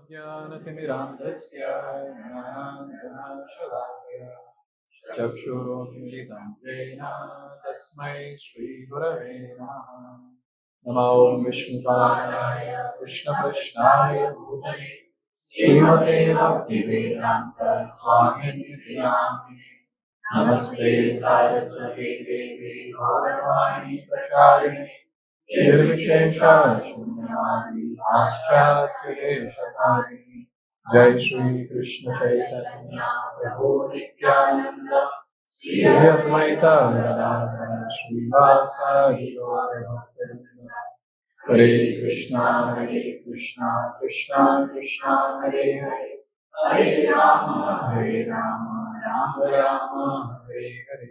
ज्ञानतिमिरान्धस्य ज्ञानाञ्जनशलाकया चक्षुरुन्मिलितं येन तस्मै श्रीगुरवे नमः। नमो विष्णुपादाय कृष्णकृष्णाय भूतले श्रीमते भक्तिवेदान्त स्वामिनिति नामिने। नमस्ते सारस्वती देवी गौरवाणी प्रचारिणे निर्विशेषा शून्यवादी पाश्चात्यदेशकारिणी। जय श्री कृष्ण चैतन्य प्रभु नित्यानंद श्री अद्वैत गदाधर श्रीवासादि गौर भक्तवृंद। हरे कृष्णा कृष्णा कृष्णा हरे हरे, हरे Ram Ram Ram Hare Hare.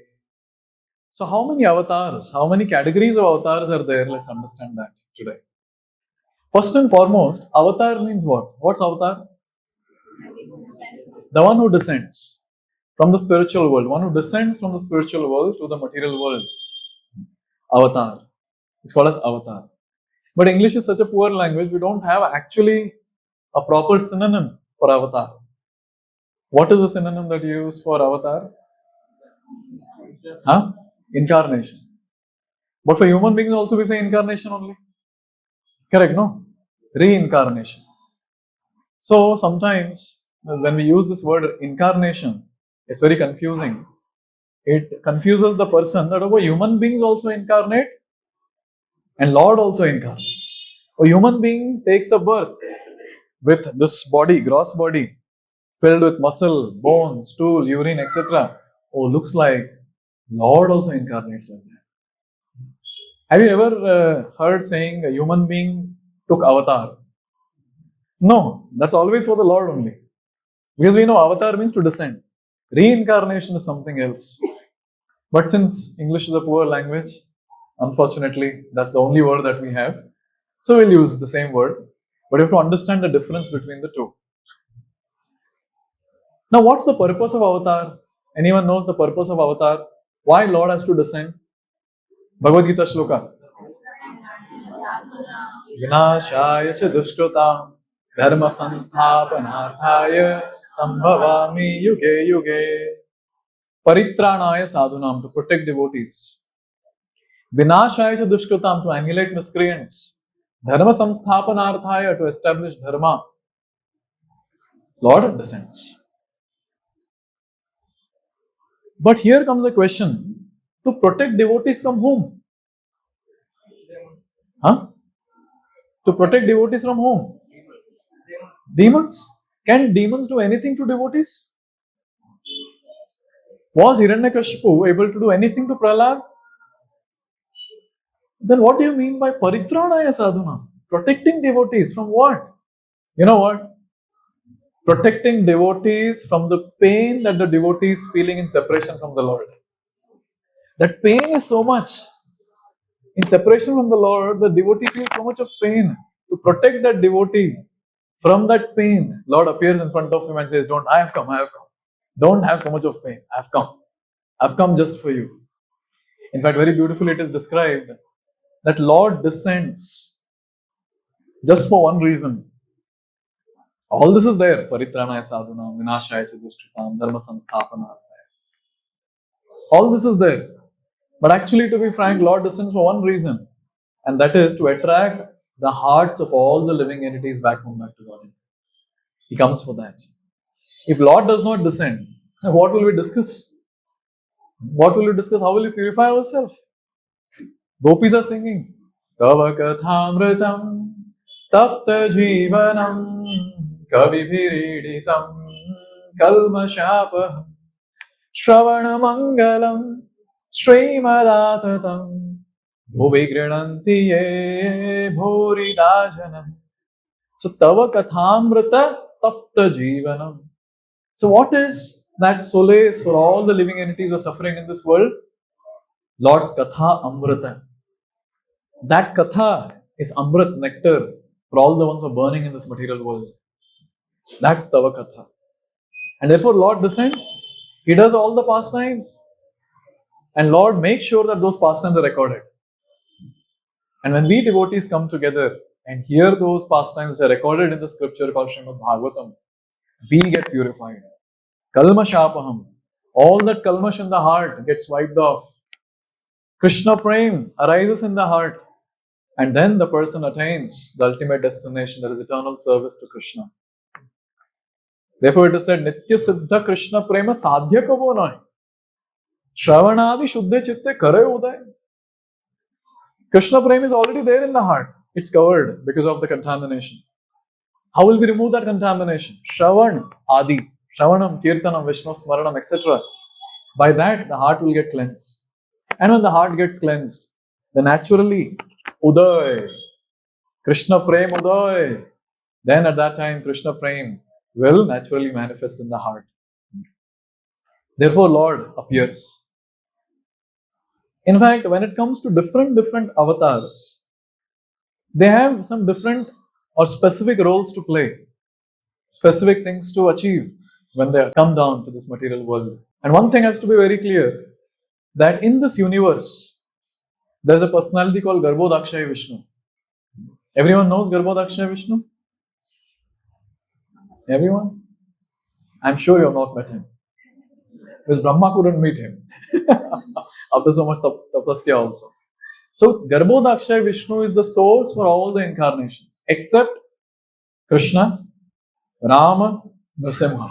So how many avatars, how many categories of avatars are there? Let's understand that today. First and foremost, avatar means what? What's avatar? The one who descends from the spiritual world, one who descends from the spiritual world to the material world. Avatar. It's called as avatar. But English is such a poor language, we don't have actually a proper synonym for avatar. What is the synonym that you use for avatar? Huh? Incarnation. But for human beings also we say incarnation only. Correct, no? Reincarnation. So sometimes when we use this word incarnation, it's very confusing. It confuses the person that human beings also incarnate and Lord also incarnates. A human being takes a birth with this body, gross body, filled with muscle, bone, stool, urine, etc. Oh, looks like Lord also incarnates like that. Have you ever heard saying a human being took avatar? No, that's always for the Lord only. Because we know avatar means to descend. Reincarnation is something else. But since English is a poor language, unfortunately, that's the only word that we have. So we'll use the same word. But you have to understand the difference between the two. Now, what's the purpose of avatar? Anyone knows the purpose of avatar? Why Lord has to descend? Bhagavad Gita Shloka. Vinashaya cha dushkrutam dharma sansthapanarthaya sambhavami yuge yuge. Paritranaya sadhunam, to protect devotees. Vinashaya cha dushkrutam, to annihilate miscreants. Dharma samsthapanarthaya, to establish dharma. Lord descends. But here comes a question. To protect devotees from whom? Huh? To protect devotees from whom? Demons. Can demons do anything to devotees? Was Hiranyakashipu able to do anything to Prahlad? Then what do you mean by paritranaya sadhuna? Protecting devotees from what? You know what? Protecting devotees from the pain that the devotee is feeling in separation from the Lord. That pain is so much. In separation from the Lord, the devotee feels so much of pain. To protect that devotee from that pain, Lord appears in front of him and says, I have come. Don't have so much of pain. I've come just for you. In fact, very beautifully it is described that Lord descends just for one reason. All this is there. Paritranaya sadhuna, vinashaya chadushritam, dharma samsthapana. All this is there. But actually, to be frank, Lord descends for one reason. And that is to attract the hearts of all the living entities back home, back to God. He comes for that. If Lord does not descend, what will we discuss? What will we discuss? How will we purify ourselves? Gopis are singing. Tava kathamritam tapta jivanam kavibhiriditam kalmashapaham Shravanamangalam Srimadatam Bhuvi Grinanti Ye Bhuridajanam. So Tava Kathamrita Tapta Jivanam. So what is that solace for all the living entities who are suffering in this world? Lord's Katha Amrita. That Katha is Amrit, nectar for all the ones who are burning in this material world. That's Tava Katha. And therefore Lord descends. He does all the pastimes. And Lord makes sure that those pastimes are recorded. And when we devotees come together and hear those pastimes which are recorded in the scripture called Srimad Bhagavatam, we get purified. Kalmashapaham. All that kalmash in the heart gets wiped off. Krishna Prem arises in the heart, and then the person attains the ultimate destination, that is eternal service to Krishna. Therefore, it is said, Nitya Siddha Krishna Prema Sadhya Kavo Nahi. Shravanadi Shuddha Chitte Kare Uday. Krishna Prema is already there in the heart. It's covered because of the contamination. How will we remove that contamination? Shravan Adi. Shravanam, Kirtanam, Vishnu Smaranam, etc. By that, the heart will get cleansed. And when the heart gets cleansed, then naturally, Uday, Krishna Prem Uday, then at that time, Krishna Prem will naturally manifest in the heart. Therefore, Lord appears. In fact, when it comes to different avatars, they have some different or specific roles to play, specific things to achieve when they come down to this material world. And one thing has to be very clear, that in this universe, there is a personality called Garbhodakshaya Vishnu. Everyone knows Garbhodakshaya Vishnu? Everyone? I'm sure you have not met him. Because Brahma couldn't meet him. After so much tapasya also. So, Garbhodakshaya Vishnu is the source for all the incarnations, except Krishna, Rama, Nrsimha.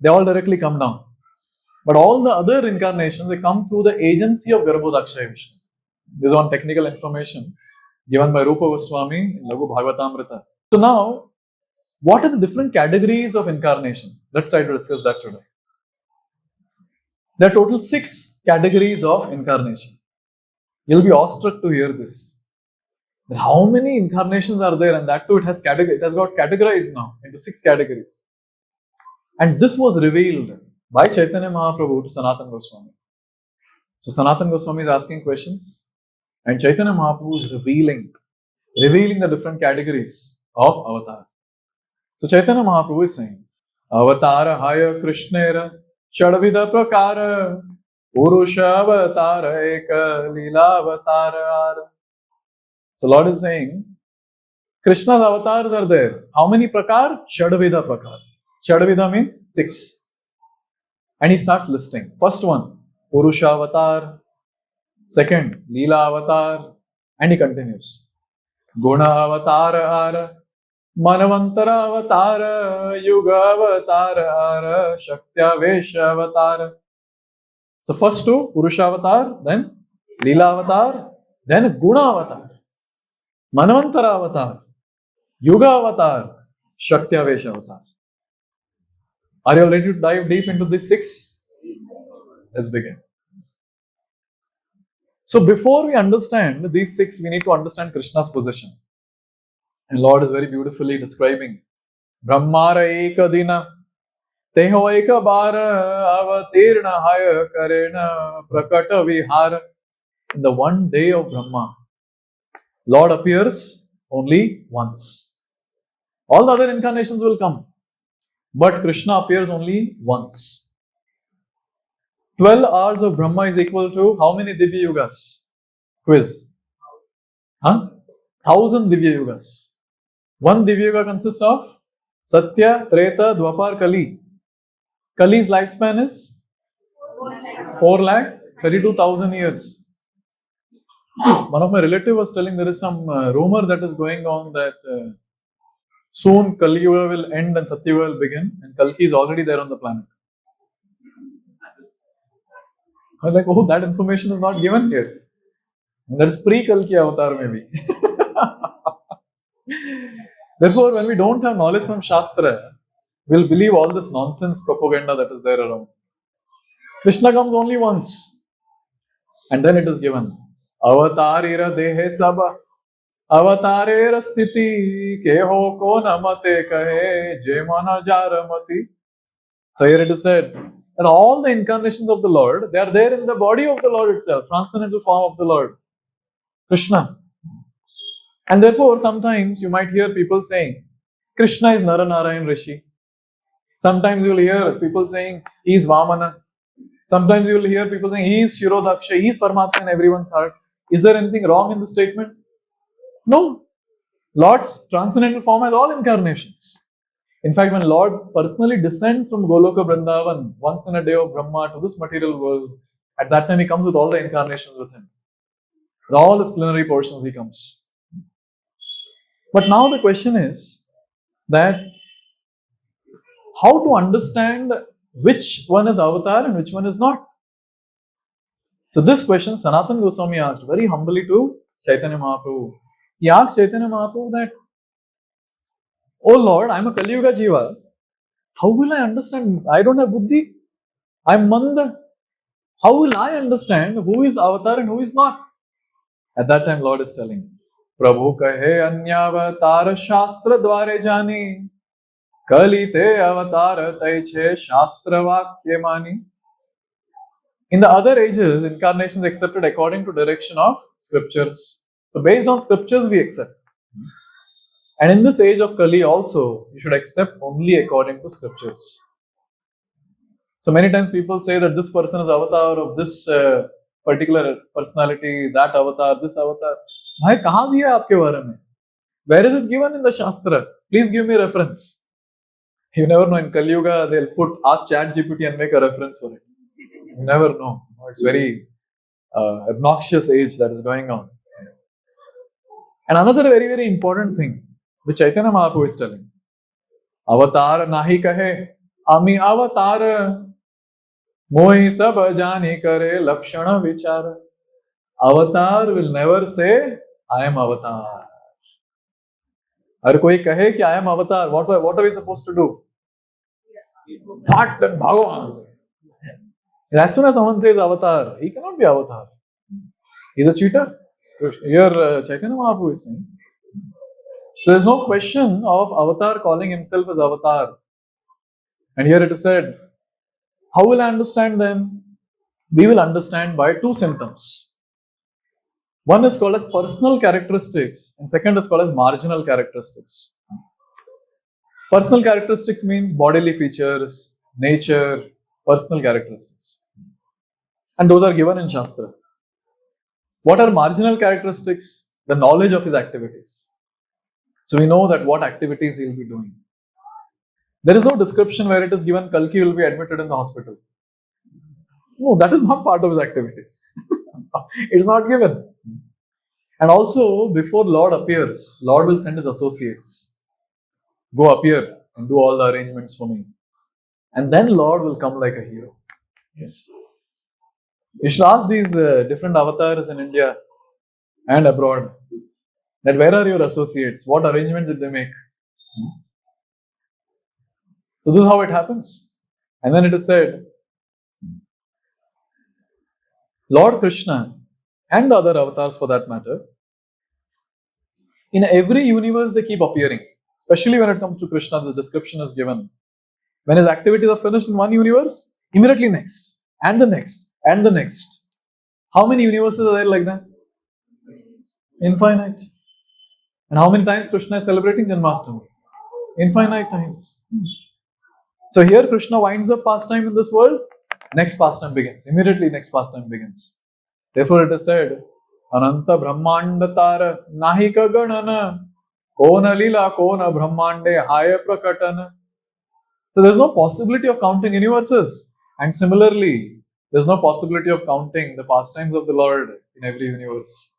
They all directly come down. But all the other incarnations, they come through the agency of Garbhodakshaya Vishnu. This is one technical information given by Rupa Goswami in Laghu Bhagavatamrita. So now, what are the different categories of incarnation? Let's try to discuss that today. There are total 6 categories of incarnation. You'll be awestruck to hear this. How many incarnations are there? And that too, it has got categorized now into 6 categories. And this was revealed by Chaitanya Mahaprabhu to Sanatana Goswami. So Sanatana Goswami is asking questions, and Chaitanya Mahaprabhu is revealing the different categories of Avatāra. So Chaitanya Mahaprabhu is saying, Avatāra Haya Krishnera Chadavida Prakara Purusha Avatāra Eka Leela Avatāra. So Lord is saying, Krishna's avatars are there. How many prakar? Chadavida prakar. Chadavida means 6. And he starts listing. First one, Purusha Avatar. Second, Leela Avatar. And he continues. Guna Avatāra. Manvantara Avatāra. Yuga Avatāra. Shaktyavesha Avatāra. So first 2, Purusha Avatar, then Leela Avatar, then Guna Avatar, Manvantara Avatar, Yuga Avatar, Shaktyavesha Avatar. Are you ready to dive deep into these 6? Let's begin. So before we understand these 6, we need to understand Krishna's position. And Lord is very beautifully describing Brahmara Eka Dina Teho Eka Bara Avatirna Haya Karena Prakata Vihara. In the one day of Brahma, Lord appears only once. All the other incarnations will come, but Krishna appears only once. 12 hours of Brahma is equal to how many Divya Yugas? Quiz. 1000 Divya Yugas. One Divya Yuga consists of Satya, Treta, Dwapar, Kali. Kali's lifespan is 4,32,000 years. One of my relatives was telling there is some rumor that is going on that soon Kali Yuga will end and Satya Yuga will begin, and Kalki is already there on the planet. I was like, oh, that information is not given here. That is pre-Kalki avatar maybe. Therefore, when we don't have knowledge from Shastra, we'll believe all this nonsense propaganda that is there around. Krishna comes only once. And then it is given. Avatarira dehe saba. Avatarera sthiti. Keho ko namate kahe. Jemana jaramati. So here it is said that all the incarnations of the Lord, they are there in the body of the Lord itself, transcendental form of the Lord, Krishna. And therefore, sometimes you might hear people saying, Krishna is Naranarayan Rishi. Sometimes you will hear people saying, he is Vamana. Sometimes you will hear people saying, he is Shirodaksha, he is Paramatma in everyone's heart. Is there anything wrong in the statement? No. Lord's transcendental form has all incarnations. In fact, when Lord personally descends from Goloka Vrindavan once in a day of Brahma to this material world, at that time he comes with all the incarnations with him. With all his plenary portions he comes. But now the question is that how to understand which one is avatar and which one is not. So this question Sanatana Goswami asked very humbly to Chaitanya Mahaprabhu. He asked Chaitanya Mahaprabhu that, "Oh Lord, I am a Kali Yuga Jiva. How will I understand? I don't have buddhi. I am manda. How will I understand who is avatar and who is not?" At that time, Lord is telling, "Prabhu kahe anyavatar shastra dware jani, kali te avatar tai che shastra vakya mani." In the other ages, incarnations accepted according to direction of scriptures. So based on scriptures, we accept. And in this age of Kali also, you should accept only according to scriptures. So many times people say that this person is avatar of this particular personality, that avatar, this avatar. Bhai, kahan diya aapke bare mein? Where is it given in the Shastra? Please give me a reference. You never know. In Kali Yuga, they'll ask ChatGPT and make a reference for it. You never know. It's very obnoxious age that is going on. And another very, very important thing, which Chaitanya Mahaprabhu is telling. Avatar nahi kahe, ami avatar. Mohi sab jani kare lakshana vichara. Avatar will never say, I am avatar. Agar koi kahe ki I am avatar, what are we supposed to do? Fat and bhagavan. As soon as someone says avatar, he cannot be avatar. He's a cheater. Here Chaitanya Mahaprabhu is saying. So there's no question of avatar calling himself as avatar. And here it is said, how will I understand them? We will understand by two symptoms. One is called as personal characteristics and second is called as marginal characteristics. Personal characteristics means bodily features, nature, personal characteristics. And those are given in Shastra. What are marginal characteristics? The knowledge of his activities. So we know that what activities he will be doing. There is no description where it is given Kalki will be admitted in the hospital. No, that is not part of his activities. It is not given. And also, before Lord appears, Lord will send his associates. Go appear and do all the arrangements for me. And then Lord will come like a hero. Yes. You should ask these different avatars in India and abroad that where are your associates? What arrangements did they make? So this is how it happens. And then it is said, Lord Krishna and the other avatars for that matter, in every universe they keep appearing. Especially when it comes to Krishna, the description is given. When his activities are finished in one universe, immediately next, and the next, and the next. How many universes are there like that? Infinite. And how many times Krishna is celebrating Janmashtami? Infinite times. So here Krishna winds up pastime in this world, next pastime begins. Immediately next pastime begins. Therefore it is said, Ananta Brahmandatara Nahika Ganana Kona Leela Kona Brahmande Haya Prakatana. So there's no possibility of counting universes. And similarly, there's no possibility of counting the pastimes of the Lord in every universe.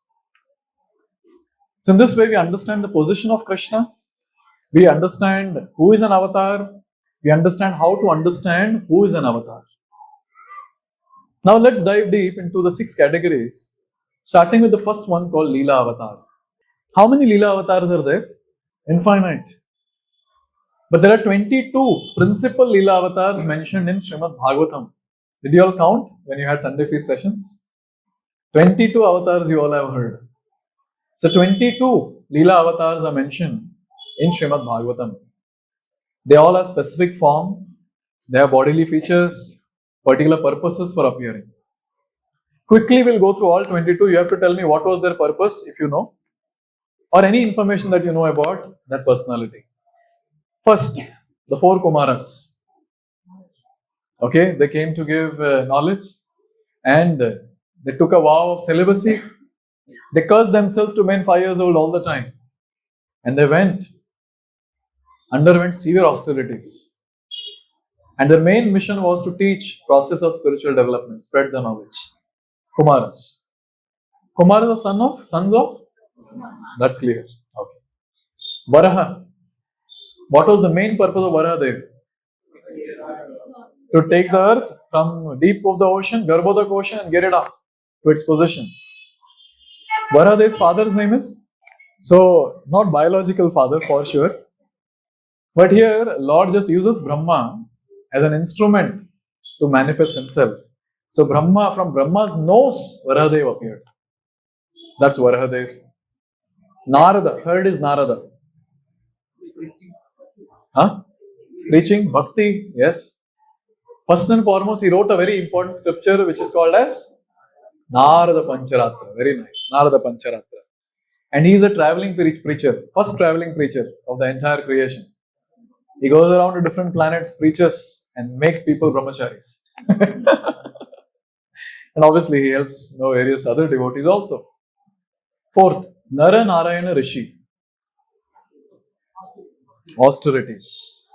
So in this way we understand the position of Krishna. We understand who is an avatar. We understand how to understand who is an avatar. Now let's dive deep into the 6 categories, starting with the first one called Leela Avatar. How many Leela avatars are there? Infinite. But there are 22 principal Leela avatars mentioned in Srimad Bhagavatam. Did you all count when you had Sunday feast sessions? 22 avatars you all have heard. So 22 Leela avatars are mentioned in Srimad Bhagavatam. They all have specific form, they have bodily features, particular purposes for appearing. Quickly we'll go through all 22. You have to tell me what was their purpose if you know, or any information that you know about that personality. First, the 4 Kumaras. Okay, they came to give knowledge and they took a vow of celibacy. They cursed themselves to remain 5 years old all the time. and they underwent severe austerities. And their main mission was to teach process of spiritual development, spread the knowledge. Kumaras. Kumaras are sons of? That's clear. Okay. Varaha. What was the main purpose of Varahadev? To take the earth from deep of the ocean, Garbhodak ocean, and get it up to its position. Varadev's father's name is? So, not biological father for sure. But here, Lord just uses Brahma as an instrument to manifest himself. So, from Brahma's nose, Varahadev appeared. That's Varahadev. Narada, third is Narada. Preaching, bhakti, yes. First and foremost, he wrote a very important scripture which is called as Narada Pancharatra. Very nice. Narada Pancharatra. And he is a traveling preacher, first traveling preacher of the entire creation. He goes around to different planets, preaches, and makes people brahmacharis. And obviously, he helps various other devotees also. Fourth, Nara Narayana Rishi. Austerities.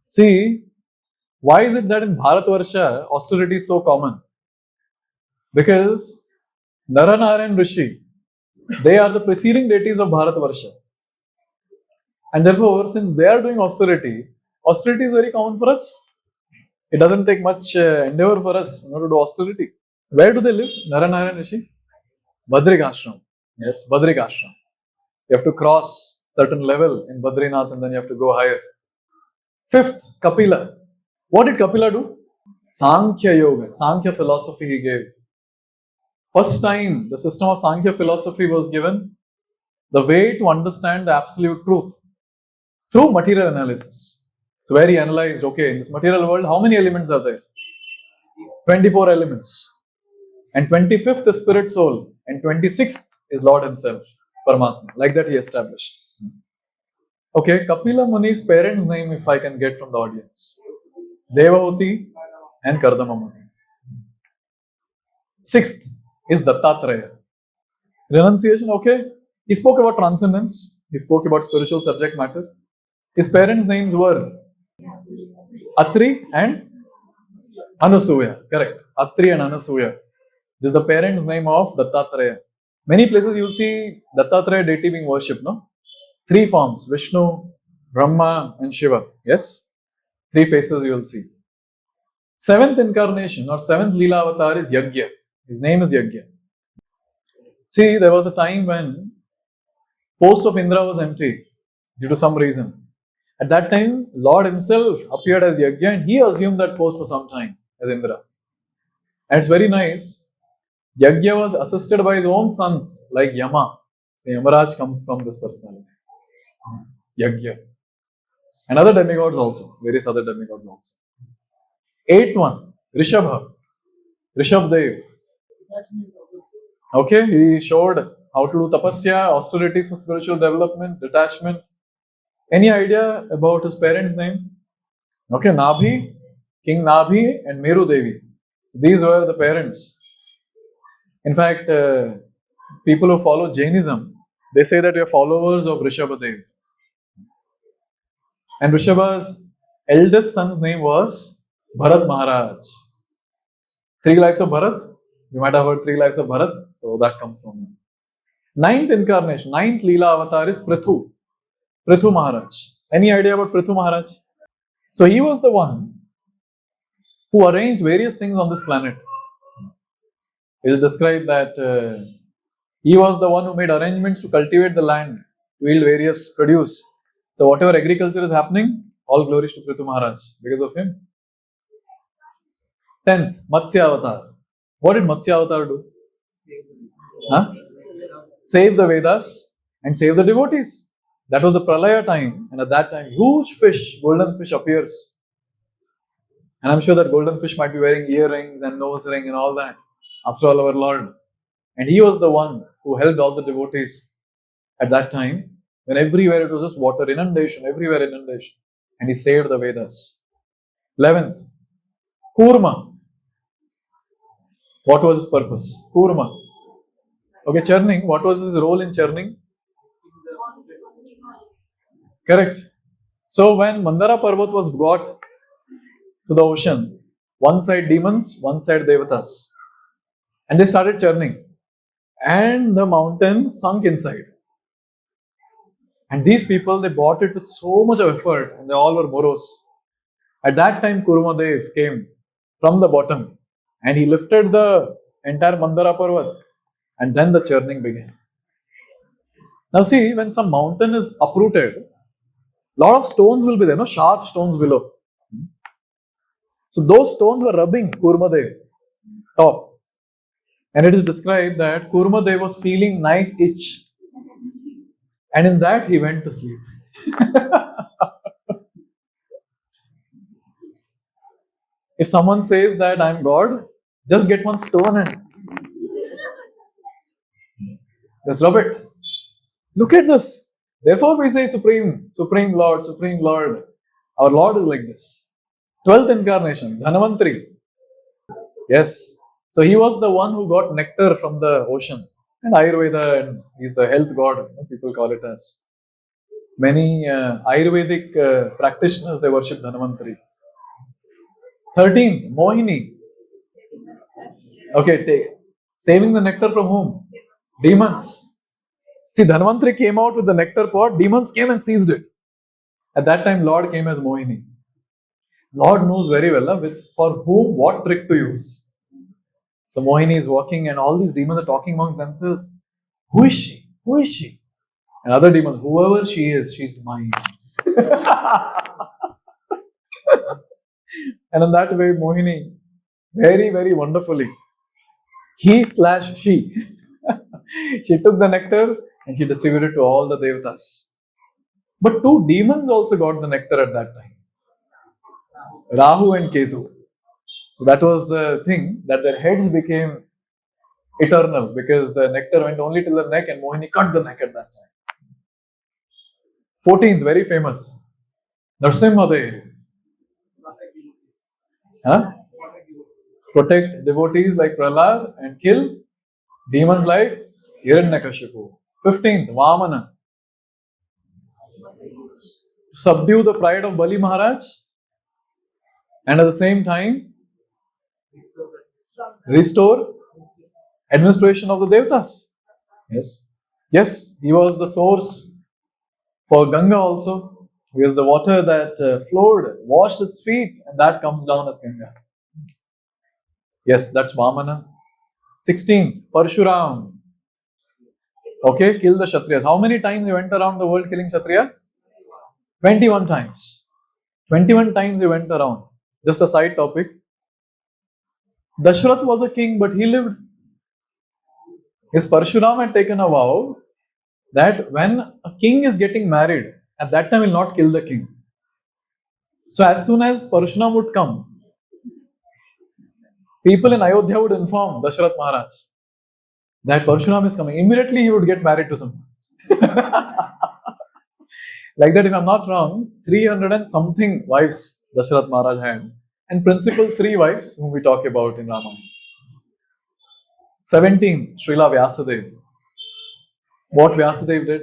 See, why is it that in Bharatvarsha, austerity is so common? Because Nara Narayana Rishi, they are the preceding deities of Bharatvarsha. And therefore, since they are doing austerity is very common for us. It doesn't take much endeavor for us to do austerity. Where do they live? Nara Narayana Rishi? Badrik Ashram. Yes, Badrik Ashram. You have to cross certain level in Badrinath and then you have to go higher. Fifth, Kapila. What did Kapila do? Sankhya Yoga, Sankhya philosophy he gave. First time the system of Sankhya philosophy was given, the way to understand the absolute truth through material analysis. So where he analyzed, okay, in this material world, how many elements are there? 24 elements. And 25th is spirit soul. And 26th is Lord himself, Paramatma. Like that he established. Okay, Kapila Muni's parents' name, if I can get from the audience. Devavati and Kardama Muni. Sixth is Dattatreya. Renunciation, okay. He spoke about transcendence. He spoke about spiritual subject matter. His parents' names were Atri and Anasuya. Correct. Atri and Anasuya. This is the parents' name of Dattatreya. Many places you will see Dattatreya deity being worshipped, no? Three forms, Vishnu, Brahma and Shiva. Yes? Three faces you will see. Seventh incarnation or seventh Leela Avatar is Yagya. His name is Yagya. See, there was a time when post of Indra was empty due to some reason. At that time, Lord himself appeared as Yagya and he assumed that post for some time as Indra. And it's very nice. Yagya was assisted by his own sons like Yama. So Yamaraj comes from this personality. Yagya. And other demigods also. Various other demigods also. Eighth one, Rishabha. Rishabdev. Okay, he showed how to do tapasya, austerities for spiritual development, detachment. Any idea about his parents' name? Okay, Nabhi, King Nabhi and Meru Devi. So these were the parents. In fact, people who follow Jainism, they say that we are followers of Rishabhadev. And Rishabha's eldest son's name was Bharat Maharaj. 3 lives of Bharat. You might have heard 3 lives of Bharat. So that comes from him. Ninth incarnation, ninth Leela avatar is Prithu. Prithu Maharaj. Any idea about Prithu Maharaj? So he was the one who arranged various things on this planet. It is described that he was the one who made arrangements to cultivate the land, to yield various produce. So whatever agriculture is happening, all glories to Prithu Maharaj because of him. 10th, Matsya Avatar. What did Matsya Avatar do? Save the Vedas and save the devotees. That was the Pralaya time, and at that time, huge fish, golden fish appears. And I'm sure that golden fish might be wearing earrings and nose ring and all that. After all, our Lord. And he was the one who helped all the devotees at that time, when everywhere it was just water, inundation, everywhere inundation. And he saved the Vedas. 11th, Kurma. What was his purpose? Kurma. Okay, churning. What was his role in churning? Correct. So when Mandara Parvat was brought to the ocean, one side demons, one side devatas. And they started churning. And the mountain sunk inside. And these people, they bought it with so much of effort and they all were morose. At that time, Kurumadev came from the bottom and he lifted the entire Mandara Parvat and then the churning began. Now see, when some mountain is uprooted, lot of stones will be there, no sharp stones below. So those stones were rubbing Kurmadev top. And it is described that Kurmadev was feeling nice itch. And in that he went to sleep. If someone says that I'm God, just get one stone and just rub it. Look at this. Therefore we say Supreme, Supreme Lord, Supreme Lord. Our Lord is like this. 12th incarnation, Dhanvantari. Yes. So he was the one who got nectar from the ocean. And Ayurveda, and he's the health god, people call it as. Many Ayurvedic practitioners, they worship Dhanvantari. 13th, Mohini. Okay, saving the nectar from whom? Demons. See, Dhanvantari came out with the nectar pot, demons came and seized it. At that time, Lord came as Mohini. Lord knows very well for whom what trick to use. So Mohini is walking and all these demons are talking among themselves. Who is she? Who is she? And other demons, whoever she is, she's mine. And in that way, Mohini, very, very wonderfully, she, she took the nectar and she distributed to all the devatas. But two demons also got the nectar at that time. Rahu and Ketu. So that was the thing, that their heads became eternal because the nectar went only till the neck and Mohini cut the neck at that time. 14th, very famous, Narsimhadev. Huh? Protect devotees like Prahlad and kill demons like Hiranyakashipu. 15th, Vamana. Subdue the pride of Bali Maharaj and at the same time restore administration of the Devatas. Yes. Yes, he was the source for Ganga also. He was the water that flowed, washed his feet, and that comes down as Ganga. Yes, that's Vamana. 16, Parshuram. Okay, kill the Kshatriyas. How many times he went around the world killing Kshatriyas? 21 times. 21 times he went around. Just a side topic. Dashrath was a king, but he lived. His Parshuram had taken a vow that when a king is getting married, at that time he will not kill the king. So as soon as Parshuram would come, people in Ayodhya would inform Dashrath Maharaj that Parshuram is coming. Immediately he would get married to someone. Like that, if I'm not wrong, 300 and something wives Dashrath Maharaj had. And principal 3 wives whom we talk about in Ramayana. 17, Srila Vyasadeva. What Vyasadeva did?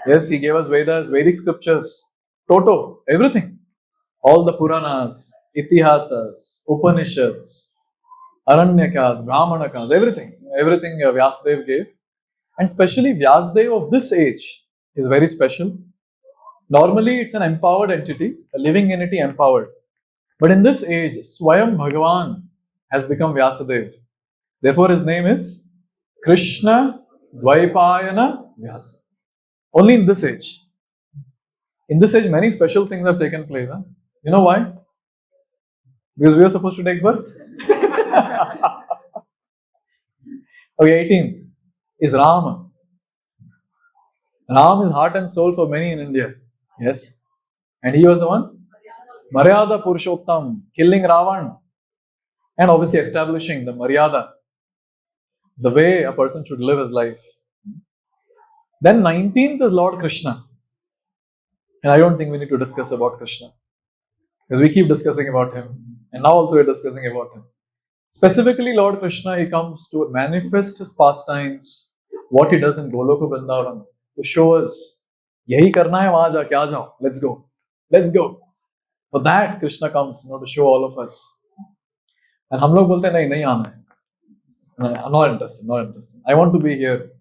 Yes, he gave us Vedas, Vedic scriptures, Toto, everything. All the Puranas, Itihasas, Upanishads, Aranyakas, Brahmanakas, everything. Everything Vyasadeva gave. And especially Vyasadeva of this age is very special. Normally, it's an empowered entity, a living entity empowered. But in this age, Swayam Bhagavan has become Vyasadeva. Therefore, his name is Krishna Dvaipayana Vyasa. Only in this age. In this age, many special things have taken place. Huh? You know why? Because we are supposed to take birth. Okay, 18th is Rama. Ram is heart and soul for many in India. Yes. And he was the one? Maryada Purushottam, killing Ravan. And obviously establishing the Maryada, the way a person should live his life. Then 19th is Lord Krishna. And I don't think we need to discuss about Krishna. Because we keep discussing about him. And now also we're discussing about him. Specifically, Lord Krishna, he comes to manifest his pastimes, what he does in Goloka Vrindavan, to show us यही करना है, वहां जाके आ जाओ, let's go, let's go. For that Krishna comes, to show all of us. And हम लोग बोलते नहीं आना है. Not interested, not interested. I want to be here.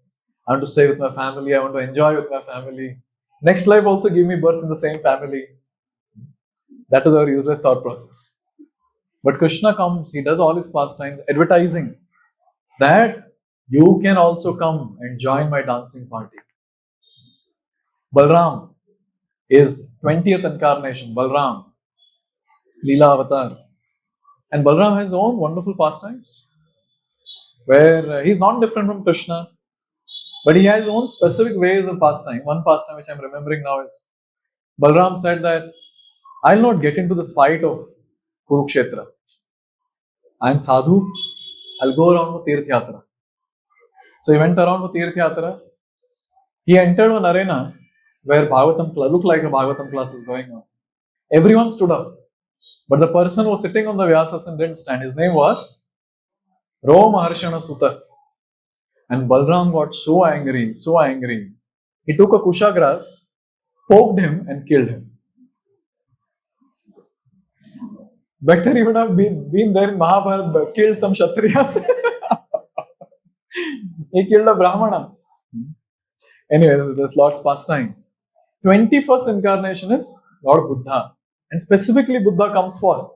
I want to stay with my family. I want to enjoy with my family. Next life also give me birth in the same family. That is our useless thought process. But Krishna comes, he does all his pastimes, advertising that you can also come and join my dancing party. Balram is 20th incarnation, Balram, Leela Avatāra. And Balram has his own wonderful pastimes, where he's not different from Krishna, but he has his own specific ways of pastime. One pastime which I'm remembering now is, Balram said that, I'll not get into this fight of Kurukshetra. I'm sadhu, I'll go around for Tirth Yatra. So he went around for Tirth Yatra. He entered an arena where Bhagavatam class, looked like a Bhagavatam class was going on. Everyone stood up, but the person who was sitting on the Vyasasana didn't stand. His name was Ro Maharshana Sutta. And Balram got so angry, so angry. He took a kusha grass, poked him and killed him. Better he would have been there in Mahabharata, killed some Kshatriyas. He killed a Brahmana. Anyways, there's Lord's pastime. 21st incarnation is Lord Buddha. And specifically Buddha comes for,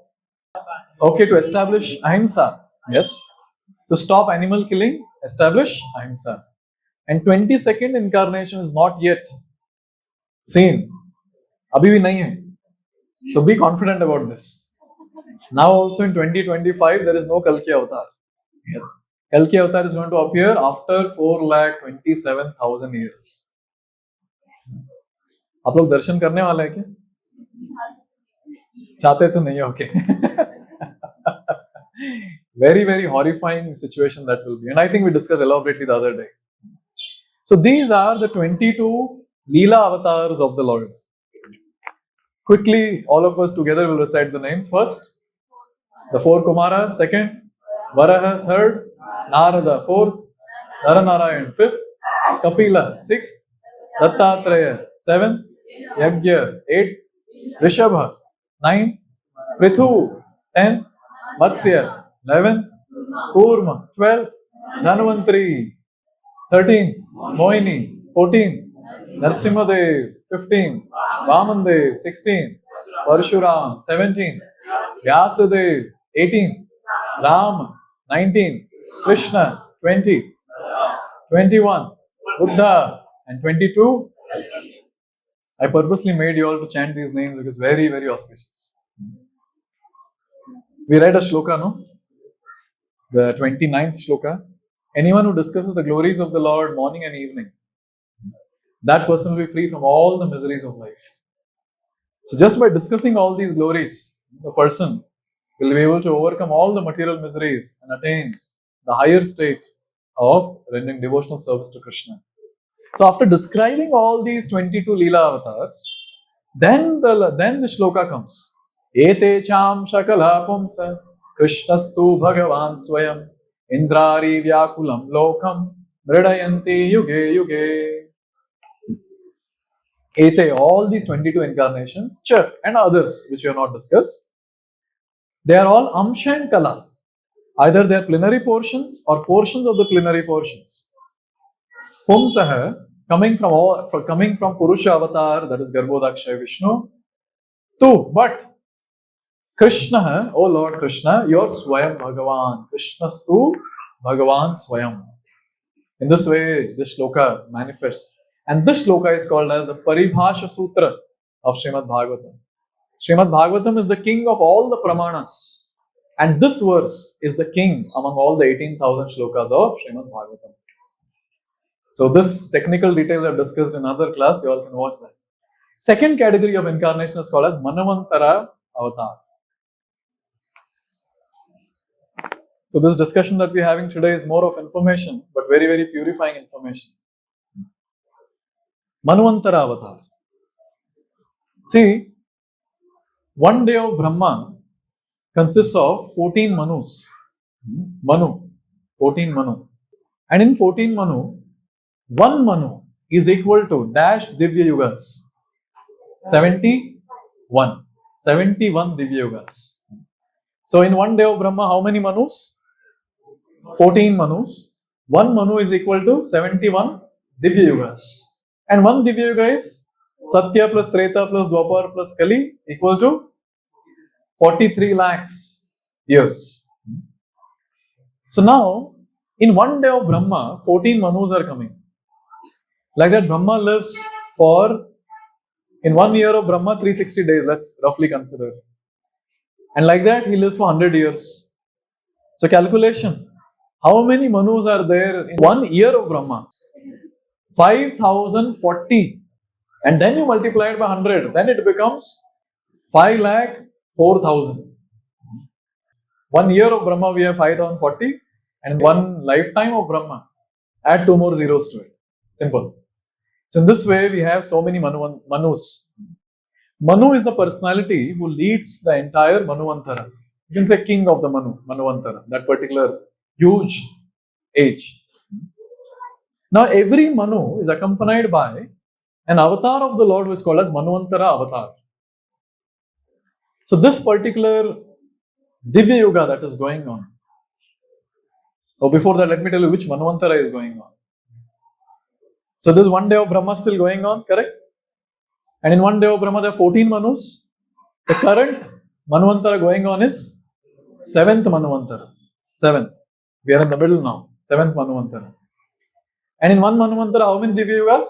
okay, to establish ahimsa. Yes. To stop animal killing, establish ahimsa. And 22nd incarnation is not yet seen. Abhi bhi nahi hai. So be confident about this. Now also in 2025, there is no Kalki Avatar. Yes. Kalki Avatar is going to appear after 4,27,000 years. आप लोग दर्शन करने वाले हैं क्या? चाहते तो नहीं, okay. Very, very horrifying situation that will be. And I think we discussed elaborately the other day. So these are the 22 Leela avatars of the Lord. Quickly, all of us together will recite the names. First, the 4 Kumaras. Second, Varaha. Third, Narada. Fourth, Naranarayan. Fifth, Kapila. Sixth, Dattatreya. Seventh, Yagya. Eighth, Rishabha. Ninth, Prithu. 10th, Matsya. 11th, Kurma. 12th, Dhanvantari. 13th, Mohini. 14th, Narsimhadev. 15th, Vamandev. 16th, Parshuram. 17th, Vyasadev. 18th, Ram. 19th, Krishna. 20, 21, Buddha. And 22, I purposely made you all to chant these names because very, very auspicious. We read a shloka, no? The 29th shloka. Anyone who discusses the glories of the Lord morning and evening, that person will be free from all the miseries of life. So just by discussing all these glories, the person will be able to overcome all the material miseries and attain the higher state of rendering devotional service to Krishna. So after describing all these 22 Leela avatars, then the shloka comes. Ete cham shakala pumsa Krishnastu bhagavan swayam Indrari vyakulam lokam mridayanti yuge yuge. Ete, all these 22 incarnations, Chak and others which we have not discussed, they are all Amsha and Kala. Either they are plenary portions or portions of the plenary portions. Pumsaha, coming from Purusha avatar, that is Garbhodakshay Vishnu. Two, but Krishna, O Lord Krishna, your Swayam Bhagavan. Krishnastu Bhagavan Swayam. In this way, this shloka manifests. And this shloka is called as the Paribhasha Sutra of Srimad Bhagavatam. Srimad Bhagavatam is the king of all the Pramanas. And this verse is the king among all the 18,000 shlokas of Srimad Bhagavatam. So this technical details are discussed in another class. You all can watch that. Second category of incarnation is called as Manvantara Avatar. So this discussion that we are having today is more of information, but very, very purifying information. Manvantara Avatar. See, one day of Brahma consists of 14 Manus. 14 Manu. And in 14 Manu, one Manu is equal to dash Divya Yugas. 71. 71 Divya Yugas. So in one day of Brahma, how many Manus? 14 Manus. One Manu is equal to 71 Divya Yugas. And one Divya Yuga is Satya plus Treta plus Dwapar plus Kali equal to 43 lakhs years. So now, in one day of Brahma, 14 Manus are coming. Like that, Brahma lives for, in 1 year of Brahma, 360 days, let's roughly consider. And like that, he lives for 100 years. So calculation, how many Manus are there in 1 year of Brahma? 5040. And then you multiply it by 100, then it becomes 5,04,000. 1 year of Brahma, we have 5040. And one lifetime of Brahma, add 2 more zeros to it. Simple. So in this way, we have so many Manus. Manu is the personality who leads the entire Manvantara. You can say king of the Manvantara, that particular huge age. Now every Manu is accompanied by an avatar of the Lord who is called as Manvantara Avatar. So this particular Divya Yuga that is going on. Oh, before that, let me tell you which Manvantara is going on. So this 1 day of Brahma still going on, correct? And in 1 day of Brahma, there are 14 Manus. The current Manvantara going on is 7th Manvantara. 7th. We are in the middle now. 7th Manvantara. And in one Manvantara, how many Divya Yugas?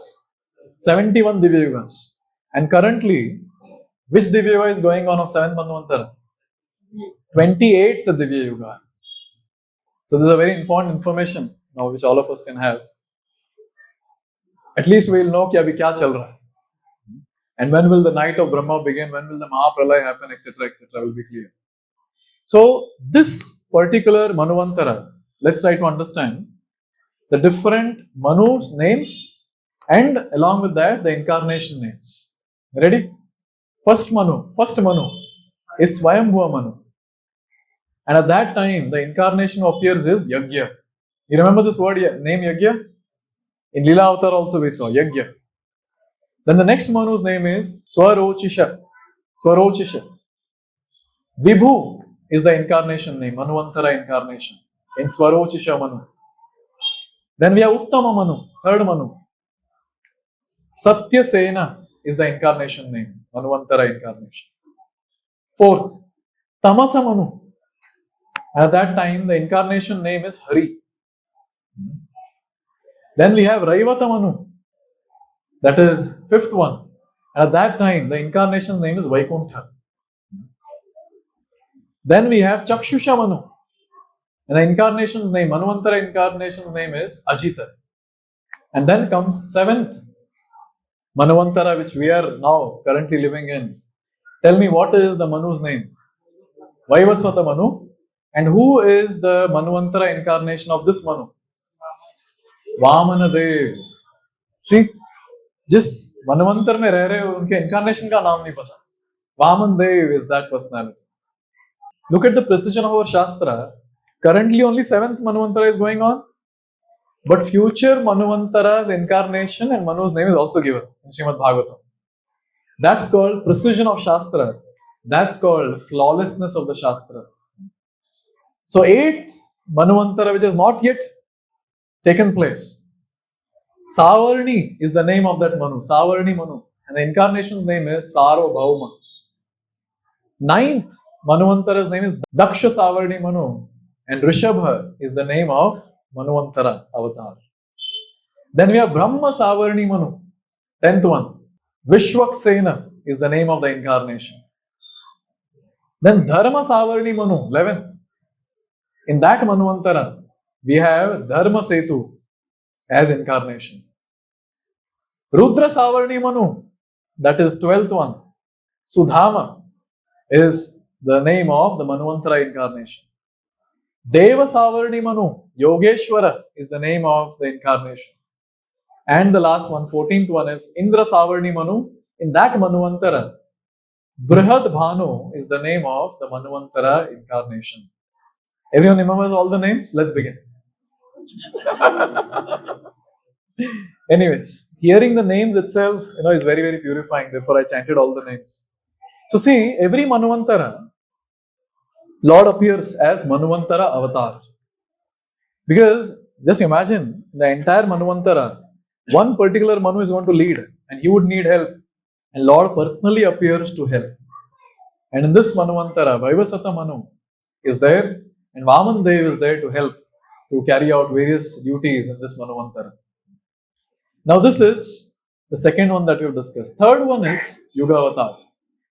71 Divya Yugas. And currently, which Divya Yuga is going on of 7th Manvantara? 28th Divya Yuga. So this is a very important information now which all of us can have. At least we will know कि अभी क्या चल रहा है. And when will the night of Brahma begin? When will the Mahapralaya happen? Etc. will be clear. So this particular Manvantara, let's try to understand the different Manu's names and along with that the incarnation names. Ready? First Manu is Swayambhuva Manu. And at that time, the incarnation who appears is Yagya. You remember this word, name Yagya? In Leela Avatāra also we saw Yagya. Then the next Manu's name is Swarochisha. Vibhu is the incarnation name, Manvantara incarnation. In Swarochisha Manu. Then we have Uttama Manu, third Manu. Satyasena is the incarnation name, Manvantara incarnation. Fourth, Tamasa Manu. At that time, the incarnation name is Hari. Then we have Raivata Manu. That is fifth one. At that time, the incarnation name is Vaikuntha. Then we have Chakshusha Manu. And the incarnation's name, Manvantara incarnation's name is Ajita. And then comes seventh Manvantara, which we are now currently living in. Tell me, what is the Manu's name? Vaivasvata Manu. And who is the Manvantara incarnation of this Manu? Vamanadev. See, जिस मनवंतर में रह रहे हो उनके incarnation का नाम नहीं पता. Vamandev is that personality. Look at the precision of our Shastra. Currently only 7th Manvantara is going on. But future Manvantara's incarnation and Manu's name is also given in Srimad Bhagavatam. That's called precision of Shastra. That's called flawlessness of the Shastra. So 8th Manvantara, which has not yet taken place. Savarni is the name of that Manu, Savarni Manu. And the incarnation's name is Sarvabhauma. 9th Manvantara's name is Daksha Savarni Manu. And Rishabha is the name of Manvantara Avatāra. Then we have Brahma Savarni Manu, 10th one. Vishwaksena is the name of the incarnation. Then Dharma Savarni Manu, 11th. In that Manvantara, we have Dharma Setu as incarnation. Rudra Savarni Manu, that is 12th one. Sudhama is the name of the Manvantara incarnation. Deva Savarni Manu, Yogeshwara is the name of the incarnation. And the last one, 14th one is Indra Savarni Manu. In that Manvantara, Brihad Bhanu is the name of the Manvantara incarnation. Everyone remembers all the names? Let's begin. Anyways, hearing the names itself, is very, very purifying. Therefore, I chanted all the names. So see, every Manvantara, Lord appears as Manvantara Avatar. Because just imagine the entire Manvantara, one particular Manu is going to lead and he would need help. And Lord personally appears to help. And in this Manvantara, Vaivasata Manu is there and Vaman Dev is there to help to carry out various duties in this Manvantara. Now this is the second one that we have discussed. Third one is Yuga Avatar.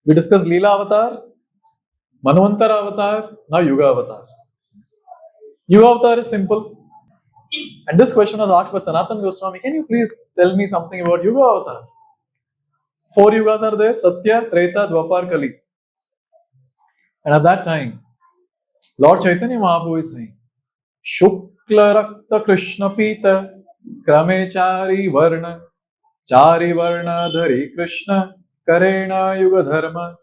We discussed Leela Avatar, Manvantara Avatar, now Yuga Avatar. Yuga Avatar is simple. And this question was asked by Sanatana Goswami. Can you please tell me something about Yuga Avatar? 4 yugas are there: Satya, Treta, Dwapar, Kali. And at that time, Lord Chaitanya Mahaprabhu is saying, Shukla Rakta Krishna Pita Krame Chari Varna Dhari Krishna Karena Yuga Dharma.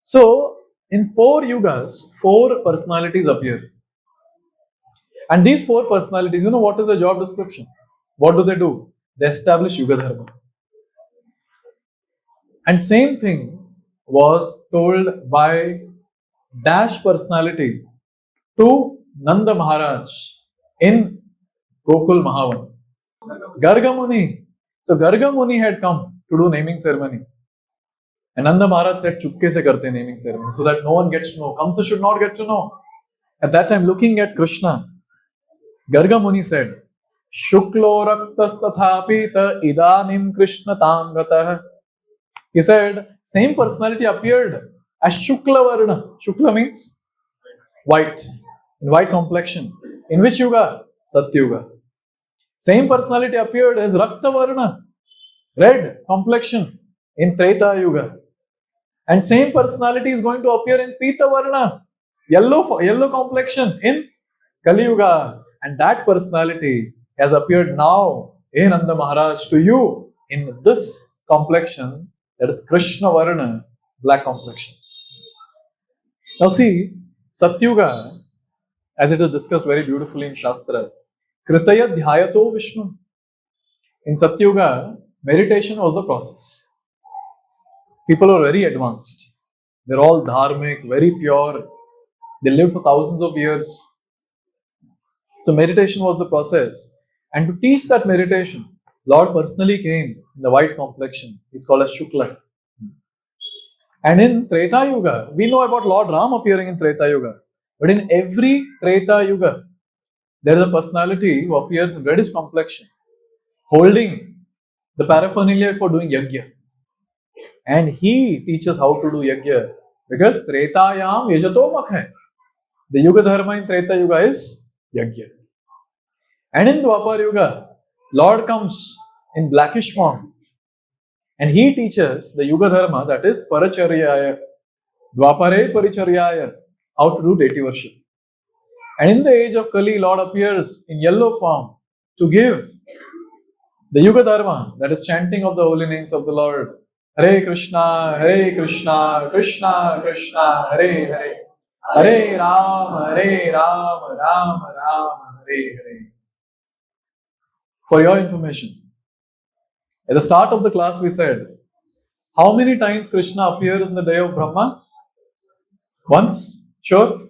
So, in 4 yugas, 4 personalities appear. And these 4 personalities, what is the job description? What do? They establish Yuga Dharma. And same thing was told by Dash personality to Nanda Maharaj in Gokul Mahavan. Garga Muni. So Garga Muni had come to do naming ceremony. And Nanda Maharaj said, Chupke se karte naming ceremony, so that no one gets to know. Kamsa should not get to know. At that time, looking at Krishna, Garga Muni said, Shuklo raktas tathapita idanim Krishna tangatah. He said, same personality appeared as Shukla Varna. Shukla means white, in white complexion. In which yuga? Satyuga. Same personality appeared as Rakta Varna, red complexion, in Treta Yuga. And same personality is going to appear in Pita Varna, yellow complexion, in Kali Yuga. And that personality has appeared now in Nanda Maharaj to you in this complexion, that is Krishna Varna, black complexion. Now see, Satyuga, as it is discussed very beautifully in Shastra, Kritaya Dhyayato Vishnu. In Satyuga, meditation was the process. People are very advanced. They're all dharmic, very pure. They live for thousands of years. So meditation was the process. And to teach that meditation, Lord personally came in the white complexion. He's called as Shukla. And in Treta Yuga, we know about Lord Ram appearing in Treta Yuga. But in every Treta Yuga, there is a personality who appears in reddish complexion, holding the paraphernalia for doing yajna. And he teaches how to do yajna. Because Tretayam yajato makha. The Yuga Dharma in Treta Yuga is yajna. And in Dwapar Yuga, Lord comes in blackish form. And he teaches the Yuga Dharma, that is Paracharyaya, Dwapare Paricharyaya, how to do deity worship. And in the age of Kali, Lord appears in yellow form to give the Yuga Dharma, that is chanting of the holy names of the Lord. Hare Krishna, Krishna Krishna, Hare Hare. Hare Ram, Ram Ram, Hare Hare. For your information, at the start of the class we said, how many times Krishna appears in the day of Brahma? Once? Sure?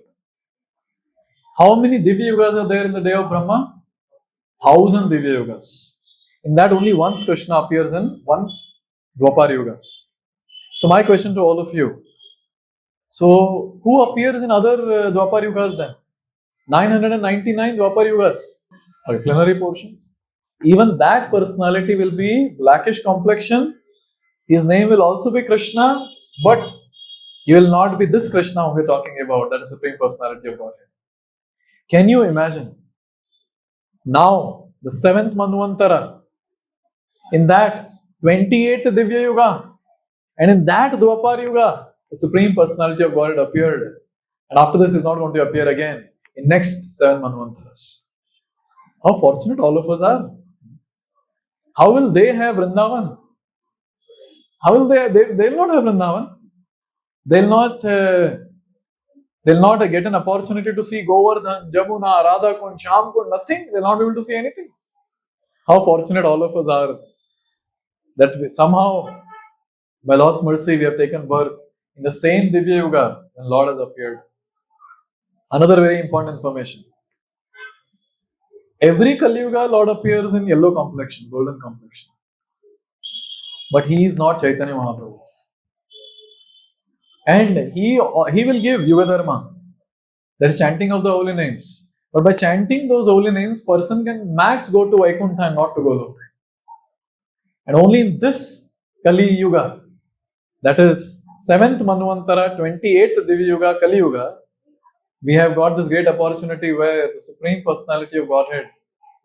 How many Divya Yugas are there in the day of Brahma? 1000 Divya Yugas. In that only once Krishna appears in one Dwapar Yuga. So my question to all of you. So who appears in other Dwapar Yugas then? 999 Dwapar Yugas. Okay, plenary portions. Even that personality will be blackish complexion. His name will also be Krishna, but he will not be this Krishna we're talking about, that is Supreme Personality of Godhead. Can you imagine? Now, the 7th Manvantara, in that 28th Divya Yuga, and in that Dwapar Yuga, the Supreme Personality of Godhead appeared. And after this, is not going to appear again in next 7 Manvantaras. How fortunate all of us are. How will they have Vrindavan? How will they will not have Vrindavan. They'll not get an opportunity to see Govardhan, Jamuna, Radha Kund, Sham Kund, nothing. They'll not be able to see anything. How fortunate all of us are that somehow, by Lord's mercy, we have taken birth in the same Divya Yuga when Lord has appeared. Another very important information. Every Kali Yuga, Lord appears in yellow complexion, golden complexion. But he is not Chaitanya Mahaprabhu. And he will give Yuga Dharma. That is chanting of the holy names. But by chanting those holy names, person can max go to Vaikuntha and not to Goloka. And only in this Kali Yuga, that is 7th Manvantara, 28th Divi Yuga, Kali Yuga, we have got this great opportunity where the Supreme Personality of Godhead,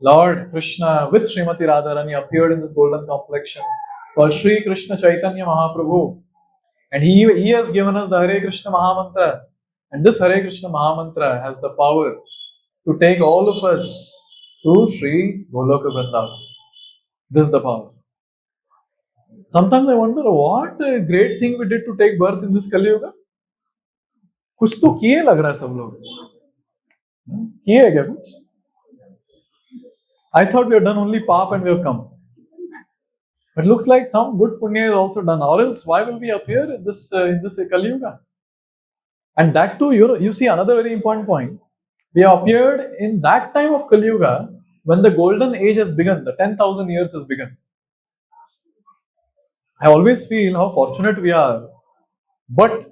Lord Krishna with Srimati Radharani appeared in this golden complexion called Sri Krishna Chaitanya Mahaprabhu. And he has given us the Hare Krishna Mahamantra. And this Hare Krishna Mahamantra has the power to take all of us to Sri Goloka Vrindavan. This is the power. Sometimes I wonder what a great thing we did to take birth in this Kali Yuga. कुछ तो किए लग रहा है सब लोग किए है क्या कुछ I thought we have done only pap and we have come. But it looks like some good punya is also done. Or else, why will we appear in this Kali Yuga? And that too, you see another very important point. We have appeared in that time of Kali Yuga when the golden age has begun, the 10,000 years has begun. I always feel how fortunate we are. But